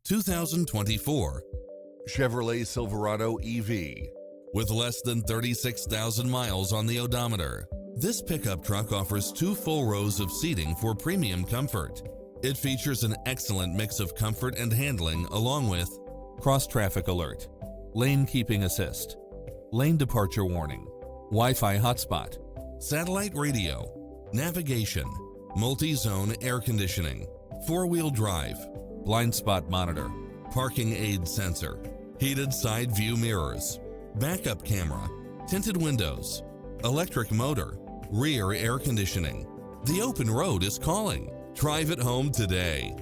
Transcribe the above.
2024 Chevrolet Silverado EV. With less than 36,000 miles on the odometer, this pickup truck offers 2 full rows of seating for premium comfort. It features an excellent mix of comfort and handling along with cross-traffic alert, lane keeping assist, lane departure warning, Wi-Fi hotspot, satellite radio, navigation, multi-zone air conditioning, 4-wheel drive, blind spot monitor, parking aid sensor, heated side view mirrors, backup camera, tinted windows, electric motor, rear air conditioning. The open road is calling. Drive it home today.